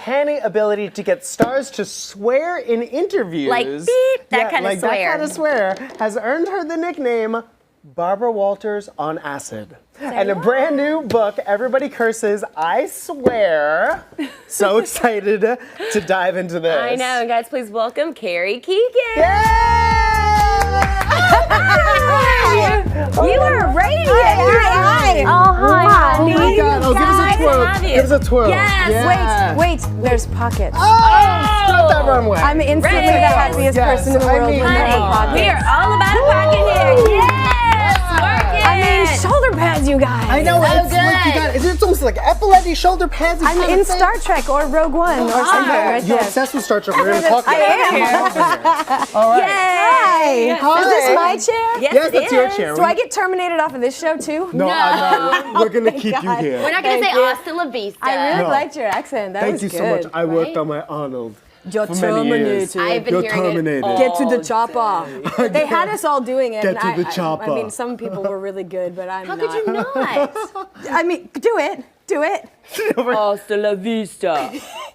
uncanny ability to get stars to swear in interviews. Like beep, that kind of swear. That kind of swear has earned her the nickname Barbara Walters on Acid. And a brand new book, Everybody Curses, I Swear. So excited to dive into this. I know, and guys, please welcome Carrie Keagan. You are radiant. Hi. Oh, hi. Oh my God. Oh, give us a twirl. Give us a twirl. Yes. Yeah. Wait, there's pockets. Stop that runway. I'm instantly the happiest person in the world when I have pockets. We are all about a pocket here. Yes. Work it. I mean, shoulder pads, you guys. I know, So it's like you got, it's almost like epaulette shoulder pads. I'm in Star Trek or Rogue One or something right You're there. obsessed with Star Trek. We're going to talk about I it. All right. Hi. Hi. Is this my chair? Yes, that's your chair. Do I get terminated off of this show too? No, we're going to keep you God. here. We're not going to say Thank you. hasta la vista. I really No. liked your accent. That Thank was you good. so much. I worked Right? on my Arnold You're for many years. terminated. I've been You're hearing terminated. it all. Get to the chopper. They had us all doing it. Get and to the chopper. I mean, some people were really good, but I'm How not. could you not? I mean, do it. Do it. Hasta la vista,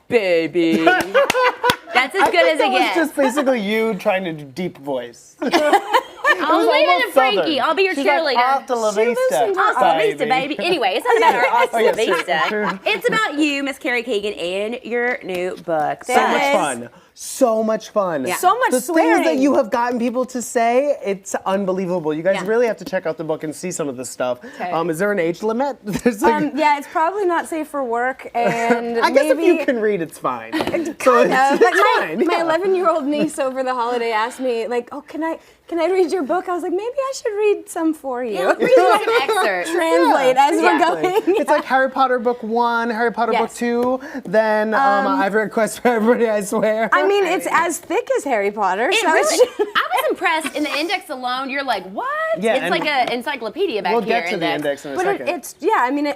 baby. That's as good as That it was gets. just basically you trying to do deep voice. I'll leave it almost to Frankie. Southern. I'll be your She's cheerleader. Like, hasta la vista, Hasta la vista, baby. Anyway, it's not about our hasta la yes, vista. true. It's about you, Miss Carrie Keagan, and your new book. So much Yes. fun. So much fun. Yeah. So much the swearing. things that you have gotten people to say, it's unbelievable. You guys Yeah. really have to check out the book and see some of this stuff. Okay. Is there an age limit? There's like, Yeah, it's probably not safe for work, and I guess maybe if you can read, it's fine. So kind it's, of. Like fine. my yeah. 11-year-old niece over the holiday asked me, like, "Oh, can I read your book?" I was like, "Maybe I should read some for you." Read us an excerpt. Translate as we're Exactly. going. It's like Harry Potter book 1, Harry Potter book Yes. 2, then I've read Quest for Everybody, I Swear. I mean, it's as thick as Harry Potter. It so really, I was impressed. In the index alone, you're like, what? Yeah, it's and like an encyclopedia back we'll here. get to the index in a But second. it's I mean,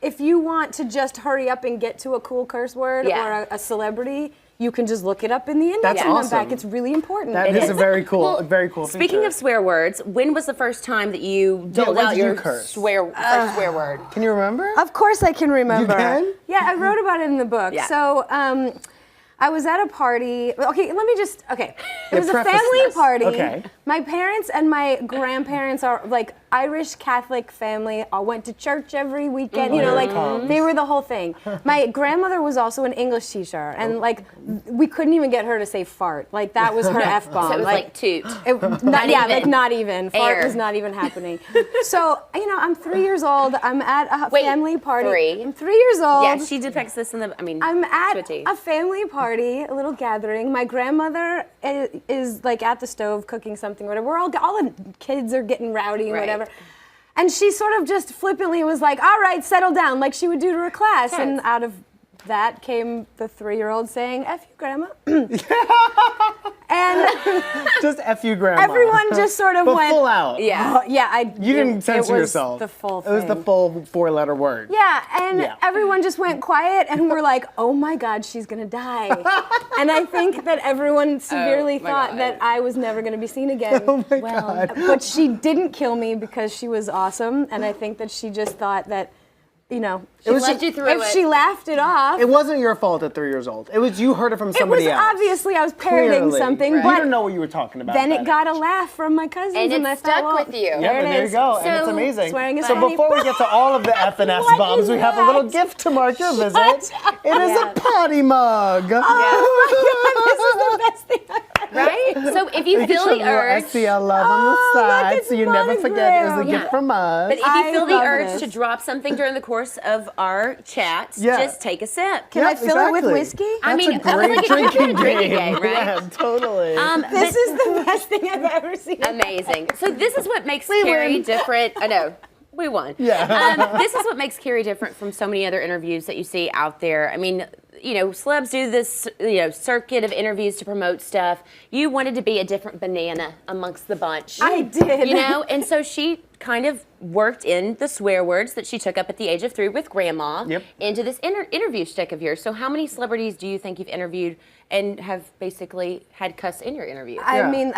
if you want to just hurry up and get to a cool curse word Yeah. or a celebrity, you can just look it up in the index That's and then awesome. back. It's really important. That It is is. a very cool, Well, very cool Speaking feature. of swear words, when was the first time that you doled when out did you your curse? first swear word? Can you remember? Of course I can remember. You can? Yeah, I wrote about it in the book. Yeah. So I was at a party. Okay, let me just, okay. It was a preface family this. party. Okay. My parents and my grandparents are like Irish Catholic family. All went to church every weekend. You know, like they were the whole thing. My grandmother was also an English teacher, and like we couldn't even get her to say fart. Like that was her F-bomb. So it was like toot. Not, yeah, even. like not even. Fart Air. was not even happening. So, you know, I'm 3 years old. I'm at a Wait, family party. 3? I'm 3 years old. Yeah, she depicts this in the, I'm at to a T. a family party, a little gathering. My grandmother is like at the stove cooking something, whatever. All the kids are getting rowdy and Right. whatever. And she sort of just flippantly was like, "All right, settle down," like she would do to her class. Yes. And out of that came the 3-year-old saying, "F you, Grandma." And Just F you, Grandma. everyone just sort of But went, full out. Yeah. "Oh," yeah, You didn't censor it was yourself. The full It was the thing. full 4-letter word. Yeah, and Yeah. everyone just went quiet and we're like, "Oh my God, she's gonna die." And I think that everyone severely my thought God. that I was never gonna be seen again. Oh my God. But she didn't kill me because she was awesome, and I think that she just thought that, you know, She led you through if it. she laughed it off, It wasn't your fault at 3 years old. It was you heard it from it somebody was else. obviously I was parroting Clearly. something, You but didn't know what you were talking about. then at it that got a age. laugh from my cousins, And it I stuck thought, well, with you. Yeah, There and it there you is. go, and it's So, amazing. swearing is So funny. before we get to all of the F and S What bombs, is we have a little that? gift to mark your visit. It is Yeah. a potty mug. Oh my God, this is the best thing I've ever Right? So if you feel the urge, SCL love on the Oh, side, look, it's so you never forget it was a monogram. gift from us. but if you I feel the love urge this. to drop something during the course of our chats, Yeah. just take a sip. Can I fill it with exactly. whiskey? I mean, That's a it sounds great like it could be a drinking drinking game, right? Yeah, totally. This is the best thing I've ever seen. Amazing. So this is what makes Carrie different. I know. We won. Yeah. This is what makes Carrie different from so many other interviews that you see out there. I mean, you know, celebs do this, you know, circuit of interviews to promote stuff. You wanted to be a different banana amongst the bunch. I did. You know, and so she kind of worked in the swear words that she took up at the age of 3 with Grandma into this interview shtick of yours. So how many celebrities do you think you've interviewed and have basically had cuss in your interview? I mean,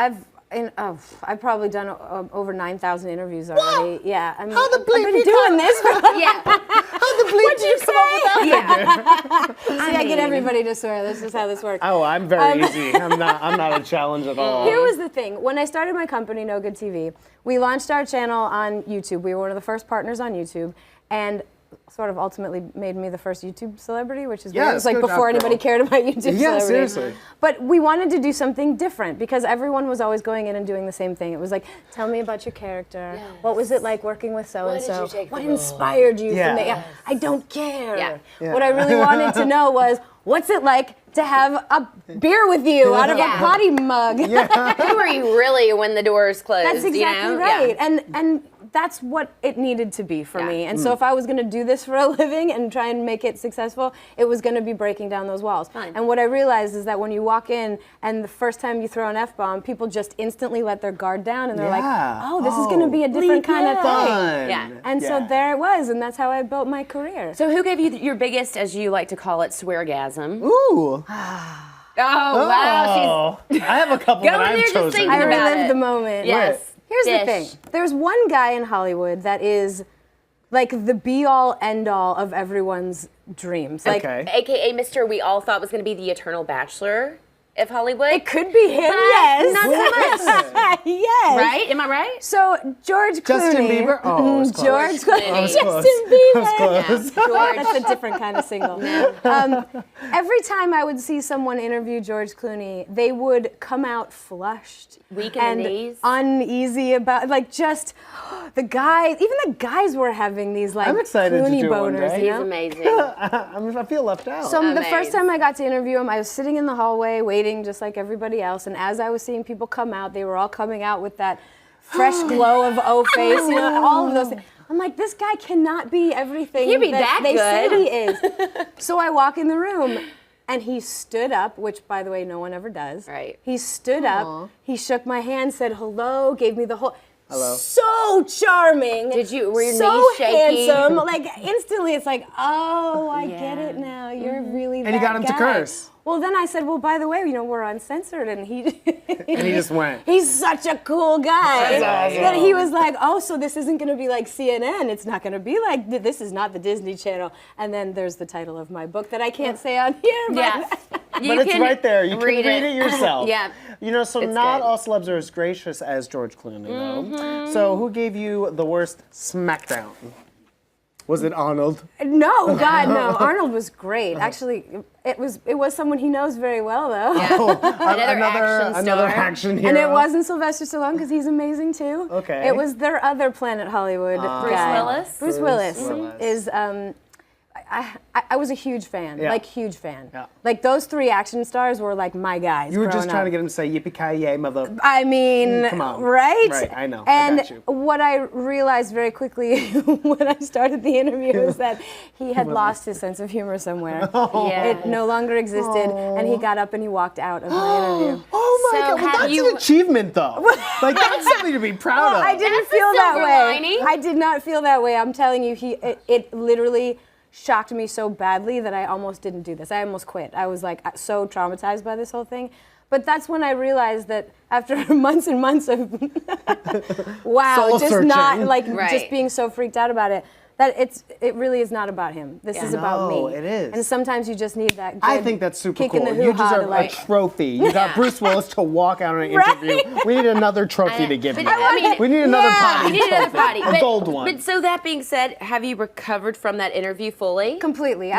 I've probably done over 9,000 interviews already. Yeah, I mean, How the bleep I've been you doing this for Yeah. How the bleep did you come up with that? See, I get everybody to swear. This is how this works. Oh, I'm very easy. I'm not a challenge at all. Here was the thing. When I started my company, No Good TV, we launched our channel on YouTube. We were one of the first partners on YouTube, and sort of ultimately made me the first YouTube celebrity, which is weird. It was like before anybody cared about YouTube celebrity. Seriously. But we wanted to do something different because everyone was always going in and doing the same thing. It was like, tell me about your character. Yes. What was it like working with so-and-so? What inspired you from that? I don't care. Yeah. What I really wanted to know was, what's it like to have a beer with you out of a potty mug? Who are you really when the doors close? That's exactly right. Yeah. And that's what it needed to be for me. And so if I was going to do this for a living and try and make it successful, it was going to be breaking down those walls. Fine. And what I realized is that when you walk in and the first time you throw an F-bomb, people just instantly let their guard down and they're like, oh, this is going to be a different kind of thing. Yeah. And so there it was, and that's how I built my career. So who gave you your biggest, as you like to call it, sweargasm? Ooh. Oh, wow. I have a couple Go that in I've there just chosen. thinking I about relived it. the moment. Yes. Here's the thing. There's one guy in Hollywood that is like the be-all, end-all of everyone's dreams. Like, AKA Mr. We all thought was going to be the Eternal Bachelor of Hollywood. it could be him, yes. Not so much. Yes. Right? Am I right? So George Clooney. Justin Bieber? Oh, it was close. George Clooney. I was Justin Bieber. close. That's a different kind of single. Every time I would see someone interview George Clooney, they would come out flushed. Weak in the knees. Uneasy about, like, just the guys, even the guys were having these, like, I'm excited to Clooney do it one boners, day. you He's know? amazing. I feel left out. So the Amazing. first time I got to interview him, I was sitting in the hallway waiting just like everybody else, and as I was seeing people come out, they were all coming out with that fresh glow of O face, you know, all of those things. I'm like, this guy cannot be everything He'd be that they good. say he is. So I walk in the room, and he stood up, which, by the way, no one ever does. Right. He stood up, he shook my hand, said hello, gave me the whole... Hello. So charming. Were your so knees shaky? handsome. Like, instantly, it's like, oh, I get it now. You're really that And you got him to guy. curse. Well, then I said, well, by the way, you know, we're uncensored, and he And he just went. He's such a cool guy. That's awesome. That he was like, oh, so this isn't going to be like CNN. It's not going to be like, this is not the Disney Channel. And then there's the title of my book that I can't say on here. But Yeah. But it's right there. You can read it yourself. Yeah. You know, so It's not good. all celebs are as gracious as George Clooney, though. So who gave you the worst smackdown? Was it Arnold? No, God, no. Arnold was great. Actually, it was someone he knows very well, though. Another action hero. And it wasn't Sylvester Stallone because he's amazing too. Okay. It was their other Planet Hollywood guy. Willis? Bruce Willis is. I was a huge fan, Yeah. like huge fan. Yeah. Like those three action stars were like my guys. You were just growing trying up. to get him to say yippee-ki-yay, mother. I mean, Come on. right? Right, I know. I And got you. what I realized very quickly when I started the interview is that he had lost his sense of humor somewhere. Yeah. It no longer existed, and he got up and he walked out of my interview. Oh my So God, well, have that's you- an achievement, though. Like, that's something to be proud of. I didn't That's a feel that silver way. lining. I did not feel that way. I'm telling you, it literally shocked me so badly that I almost didn't do this. I almost quit. I was like so traumatized by this whole thing. But that's when I realized that after months and months of wow, Soul just searching. not like Right. just being so freaked out about it, that it really is not about him. This is about No, me. it is. And sometimes you just need that. I good think that's super kick cool. in the You hoo-ha deserve to, like, a trophy. You got Bruce Willis to walk out on an interview. We need another trophy to give But you. I mean, We need another yeah. potty. We need another potty. A gold one. But so that being said, have you recovered from that interview fully? Completely.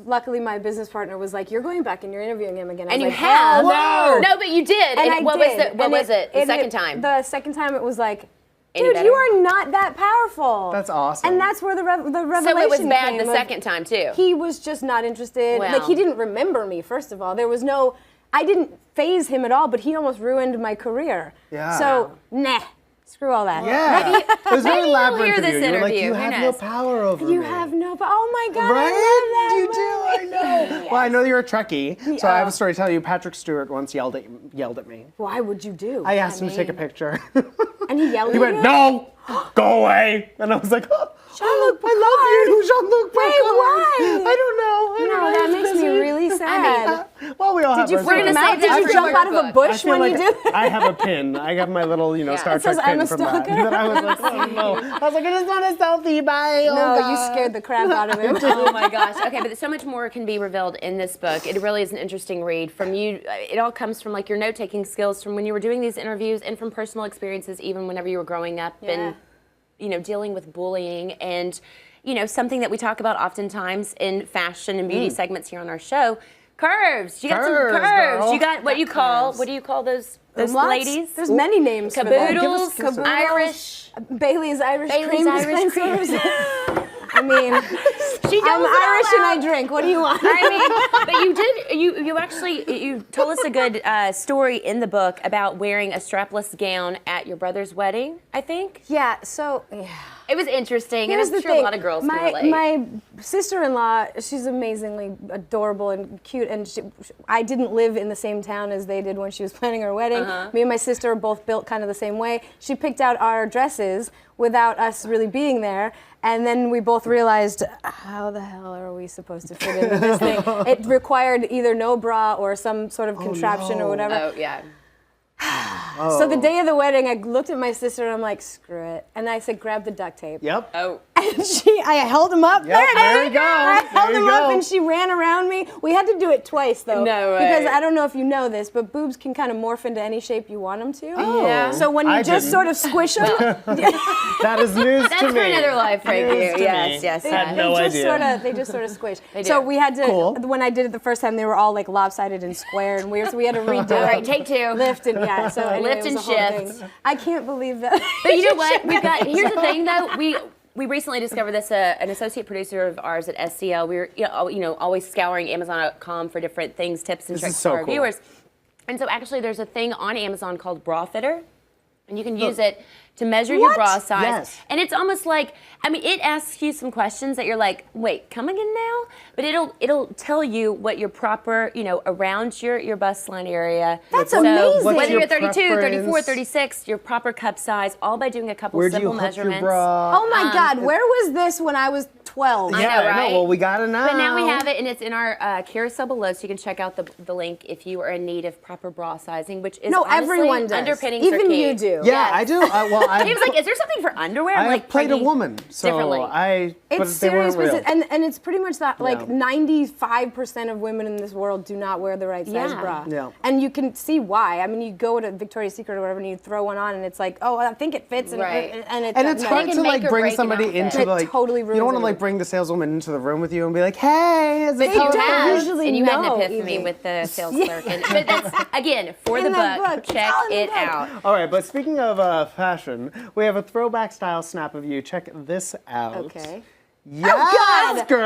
Luckily, my business partner was like, "You're going back and you're interviewing him again." I And was you like, have. "Hell no!" No, but you did. And And I what did. was it? What And was it? The and second time. The second time, it was like, Any dude, better? you are not that powerful. That's awesome. And that's where the revelation So it was bad came the of- second time too. He was just not interested. Well. Like, he didn't remember me, first of all. There was no, I didn't phase him at all, but he almost ruined my career. Yeah. So, nah, screw all that. Yeah. It was very maybe you'll elaborate hear for this you. You were like, interview. you Who have no knows? power over You me. have no, oh my God, Right? I love that You movie. do, I know. Well, I know you're a Trekkie, so I have a story to tell you. Patrick Stewart once yelled at me. Why would you do? I asked him to take a picture. And he yelled He at went, you? no, go away. And I was like, oh, Jean-Luc I love you, Jean-Luc Wait, Picard. why? I don't know. No, that makes me really sad. Well, we all have you was freak good. him out? Save that Did for you jump your out of a book. I bush feel when like you did that? I have a pin. I have my little, Star It says, Trek "I'm pin a from that. stalker." But I was like, oh no. I was like, I just want a selfie. Bye. Oh, No, you God. scared the crap out of him. Oh my gosh. Okay, but so much more can be revealed in this book. It really is an interesting read. From you, it all comes from like your note-taking skills from when you were doing these interviews and from personal experiences even whenever you were growing up and dealing with bullying and something that we talk about oftentimes in fashion and beauty segments here on our show. Curves. You got some Curves, curves. girl. You got what do you call those Lots. ladies? There's many names for them. Caboodles, Give us some. Irish. Bailey's Irish cream Irish cream. dispensers. I mean, She I'm knows it all Irish and out. I drink. What do you want? I mean, but you actually told us a good story in the book about wearing a strapless gown at your brother's wedding, I think. Yeah, so, It was interesting, Here's and I'm the sure thing. a lot of girls can relate. My sister-in-law, she's amazingly adorable and cute, and I didn't live in the same town as they did when she was planning her wedding. Me and my sister are both built kind of the same way. She picked out our dresses without us really being there, and then we both realized, how the hell are we supposed to fit into this thing? It required either no bra or some sort of contraption or whatever. Oh, yeah. So the day of the wedding, I looked at my sister and I'm like, screw it. And I said, grab the duct tape. Yep. Oh. And I held him up. Yep, there you go. I held There you him up go. and she ran around me. We had to do it twice though. No way. Because I don't know if you know this, but boobs can kind of morph into any shape you want them to. Yeah. So when you I just didn't. sort of squish them, That is news That's to for me. another life right News here. to Yes, me. yes, I yes. had no idea. they just sort of squish. They So do. we had to, Cool. when I did it the first time, they were all like lopsided and square and weird, so we had to redo All it. right, take two. Lift and yeah, so anyway, Lift it and was a whole shift. thing. I can't believe that. But you know what? Here's the thing though. We recently discovered this. An associate producer of ours at SCL. We were always scouring Amazon.com for different things, tips and This tricks is so for our cool. viewers. And so actually, there's a thing on Amazon called Bra Fitter, and you can use it to measure your What? bra size. Yes. And it's almost like, it asks you some questions that you're like, wait, come again now? But it'll tell you what your proper, around your bust line area. That's so amazing. Whether What's you're your 32, 34, preference? 36, your proper cup size, all by doing a couple Where do you simple hook your measurements. bra? Oh my God, where was this when I was 12? I Yeah, know, right? Well, we gotta know. But now we have it, and it's in our carousel below, so you can check out the link if you are in need of proper bra sizing, which is No, honestly, everyone does. underpinnings are Even key. you do. Yeah, I do. He was like, "Is there something for underwear?" I'm I like, played a "Peggy, woman, so differently." but It's they serious weren't real. business, and it's pretty much that like Yeah. 95% of women in this world do not wear the right size Yeah. bra. Yeah. And you can see why. I mean, you go to Victoria's Secret or whatever, and you throw one on, and it's like, oh, I think it fits, and, Right. and it's And it's no. hard can to make like or bring break an somebody outfit. into It like totally you don't ruins want to it. like bring the saleswoman into the room with you and be like, hey, is They this don't okay? usually and you had an know, epiphany Evie. with the sales clerk. But that's, again, for In the that book, book. It's check all in the it book. out. All right, but speaking of fashion, we have a throwback style snap of you. Check this out. Okay. Yes, God. girl.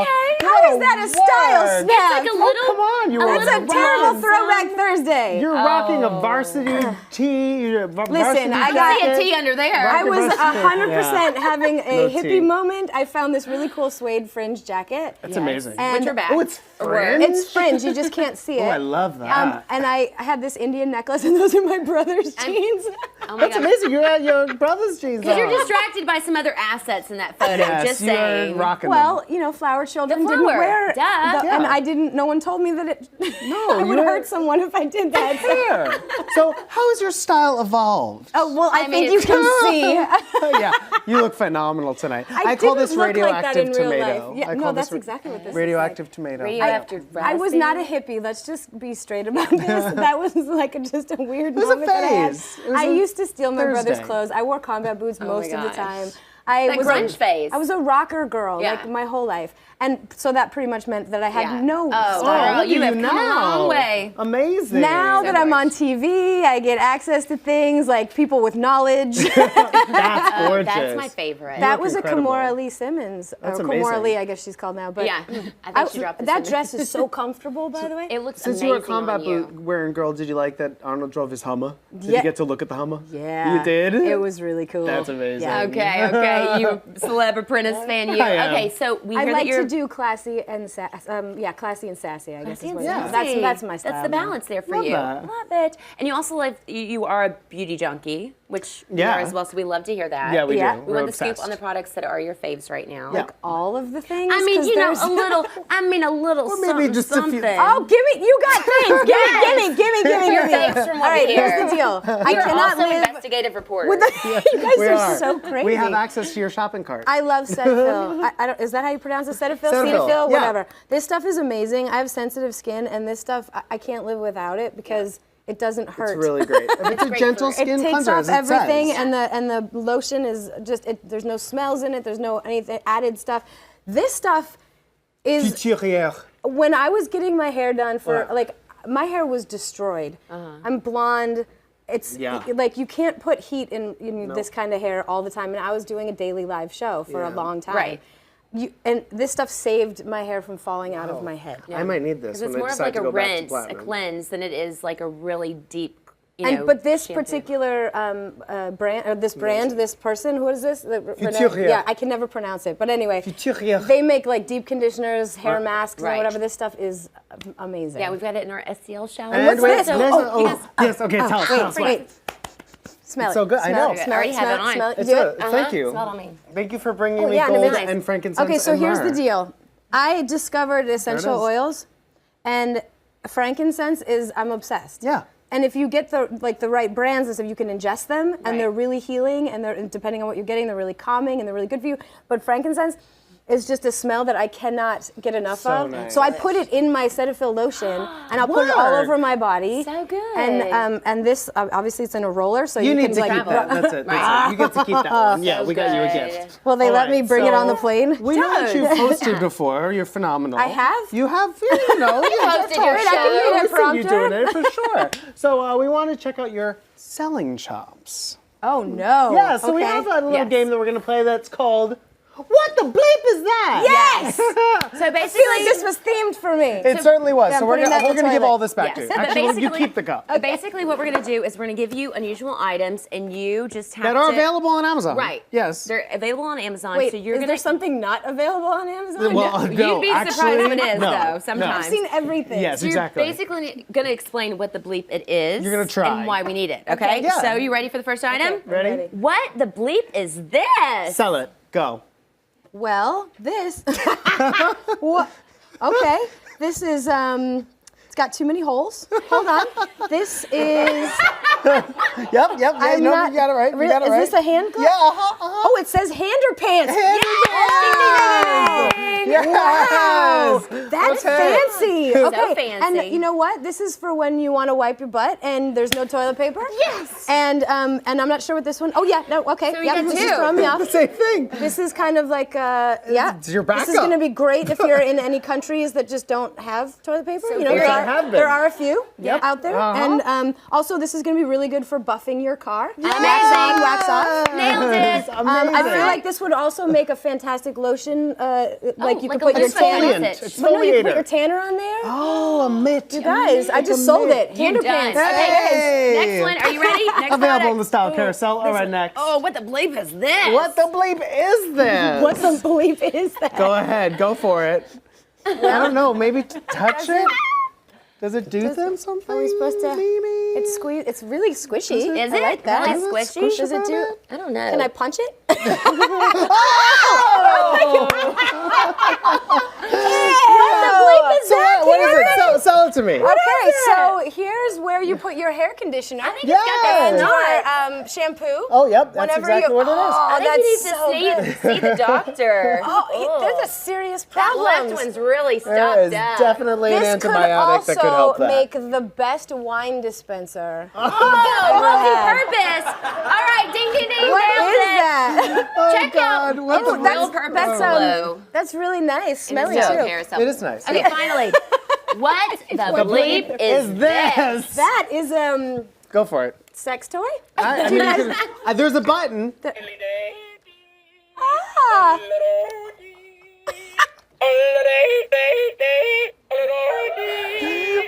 Okay. How is that a style word. snap? Like a little, Come on, you were That's a terrible throwback Thursday. You're rocking a varsity tee. Listen, I got see a T under there. I was Varsity. 100% having a No hippie tea. moment. I found this really cool suede fringe jacket. That's amazing. And Winter back. Oh, it's Or where? fringe? It's fringe. You just can't see it. Oh, I love that. And I had this Indian necklace, and those are my brother's jeans. Oh my That's God. amazing. You're at your brother's jeans. Because you're on. distracted by some other assets in that photo. Yes, just you're saying. rocking Well, you know, flower children The didn't flower. wear Duh. Yeah. and I didn't. No one told me that it. No, I would you're- hurt someone if I did that. them. So, how has your style evolved? Oh well, I, I think mean, you it's- can see. Yeah, you look phenomenal tonight. I call didn't this look like that radioactive in real tomato. life. Yeah, I no, call that's this exactly what this is radioactive tomato. Radioactive I was not a hippie. Let's just be straight about this. That was like just a weird was a moment that I had. phase. It was I a used to steal my brother's Thursday. clothes. I wore combat boots most of the gosh. time. I That was grunge phase. I was a rocker girl, Yeah. like my whole life, and so that pretty much meant that I had Yeah. no Oh, style. girl, look you at have come a long way. Amazing. Now that I'm on TV, I get access to things like people with knowledge. That's gorgeous. That's my favorite. That look was incredible. a Kimora Lee Simmons, That's or amazing. Kimora Lee, I guess she's called now. But Yeah, I think she dropped this that in there. dress is so comfortable, by the way. It looks Since amazing you were a combat on you. boot wearing girl, did you like that Arnold drove his Hummer? Did Yeah. you get to look at the Hummer? Yeah, You did? It was really cool. That's amazing. Yeah. Okay, okay. Okay, you celeb apprentice fan, you. I am. Okay, so we I hear like that you're to do classy and classy and sassy. I guess Classy is and what sassy. that's my style. That's the balance there for Love you. that. Love it. And you also you are a beauty junkie, which we Yeah. are as well. So we love to hear that. Yeah, we Yeah. do. We We're want the obsessed. scoop on the products that are your faves right now. Yeah. All of the things. I mean, 'cause you know, there's- a little. I mean, a little. Or maybe something, just a few- something. Oh, give me! You got things. Give me. Your faves from All right, over here. here's the deal. I You're cannot also live. investigative reporter. With the, you guys We are, are. so crazy. We have access to your shopping cart. I love Cetaphil. I don't, is that how you pronounce it? Cetaphil? Cetaphil, Cetaphil? yeah. Whatever. This stuff is amazing. I have sensitive skin, and this stuff, I can't live without it because it doesn't hurt. It's really great. And it's a great gentle for- It skin takes cleanser, off as it everything, says. and the lotion is just, there's no smells in it, there's no anything added stuff. This stuff is, Couturière. when I was getting my hair done for, Wow. like, my hair was destroyed. I'm blonde. It's Yeah. like you can't put heat in this kind of hair all the time. And I was doing a daily live show for a Yeah. long time. Right. And this stuff saved my hair from falling out of my head. I might need this Because it's when I more of decide like to a go back to rinse, a platinum. cleanse, than it is like a really deep. You know, But this shampoo. particular brand, or this brand, this person, who is this? Couturière. Yeah, I can never pronounce it. But anyway, Couturière. they make like deep conditioners, hair Right. masks, Right. and whatever. This stuff is amazing. Yeah, we've got it in our SCL shower. And What's wait, this? there's yes, okay, tell us. Wait. Smell It's it. so good, I Smell know. It. I Smell already it. have Smell it on. Smell it. It's Do a- it. Thank you. Smell it on me. Thank you for bringing Oh, me yeah, and gold amazing. and frankincense. Okay, so and here's myrrh. the deal. I discovered essential is. oils, and frankincense is, I'm obsessed. Yeah. And if you get the right brands and stuff, you can ingest them, and they're really healing, and they're, depending on what you're getting, they're really calming and they're really good for you. But frankincense is just a smell that I cannot get enough So of. nice. So I put it in my Cetaphil lotion, and I'll put it all Word. over my body. So good. And this obviously it's in a roller, so You need can to like keep that. That's it. That's it. You get to keep that one. Yeah, we got you a good. gift. Will they All let me right, bring it on so the plane? We know that you've hosted before. You're phenomenal. I have? You have, you know. You hosted your I can read I've a seen you prompter. doing it for sure. So we want to check out your selling chops. Oh no. Yeah, so we Okay. have a little Yes. game that we're going to play that's called What the Bleep Is That? Yes! So I feel basically, like this was themed for me. It certainly was. Yeah, So I'm we're putting that in gonna the give toilet. all this back to you. Yes, but Actually, you basically- keep the cup. basically what we're going to do is we're going to give you unusual items, and you just have That are to. available on Amazon. Right. Yes. They're available on Amazon. Wait, so you're is going there something not available on Amazon? Well, no, You'd be surprised actually, if it is, no, though, no. sometimes. I've seen everything. Yes, You're exactly. basically going to explain what the bleep it is. You're gonna try. And why we need it, okay? Yeah. So you ready for the first item? Okay. Ready? Ready. What the bleep is this? Sell it. Go. Well, this. Wha- okay, this is it's got too many holes. Hold on. This is. Yep. Yeah, I'm no, not. you got it right. You got it Is right. this a hand glove? Yeah. Uh-huh. Oh, it says hander pants. Yes. Wow, that's Okay. fancy. So Okay, fancy. and you know what? This is for when you want to wipe your butt and there's no toilet paper. Yes. And I'm not sure what this one. Oh yeah, no, okay. So we yeah, got this two. is from The same thing. This is kind of like yeah. It's your This is backup. going to be great if you're in any countries that just don't have toilet paper. You know, very- there are a few out there, Uh-huh. and also this is going to be really good for buffing your car. Amazing. Wax on, wax off. Nailed it. Amazing. I feel like this would also make a fantastic lotion. Like you like could put a your loofah. tanner. It's But no, you put exfoliator. your tanner on there. Oh, a mitt. You guys, I just sold it. You're Hander done. pants. Hey. Next one. Are you ready? Next Available product. in the style carousel. All right, next. Oh, what the bleep is this? What the bleep is this? What the bleep is that? Go ahead, go for it. I don't know, maybe touch it? Does it do them something? Are we supposed to? Maybe? It's squeeze. It's really squishy. Is I it like that. really Does it squishy? squish Does it about do? I don't know. Can I punch it? So what is it? Sell it to me. Okay, so here's where you put your hair conditioner. I think it's got that And in your shampoo. Oh, yep, that's Whenever exactly you, what it is. Oh, I think that's you so need good. to see the doctor. Oh, there's a serious that problem. left one's really There stopped is up. definitely an This could antibiotic that could help also that. make the best wine dispenser. Oh, multi-purpose. All right, ding, ding, ding. What nailed is it. that? Check out. God, what It's the real bleep? purpose That's blue. that's really nice, smelly It's too. no carousel. It is nice. Okay, finally. What the bleep is this? That is Go for it. sex toy. I mean, you can, there's a button. Ah.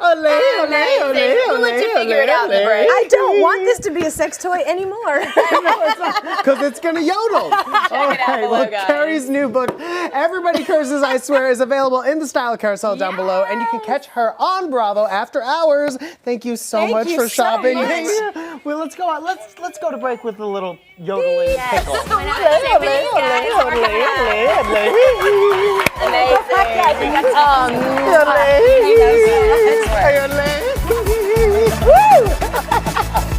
A We'll let you figure it out in the break. I don't want this to be a sex toy anymore. Because it's gonna yodel. All it out right, below, well, guys. Carrie's new book, Everybody Curses, I Swear, is available in the Style Carousel down below, and you can catch her on Bravo after hours. Thank you so much for shopping. Well, let's go out. Let's go to break with a little yodeling pickle.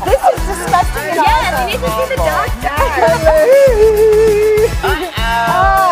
This is disgusting. Yes, you need to see the doctor. Yodel.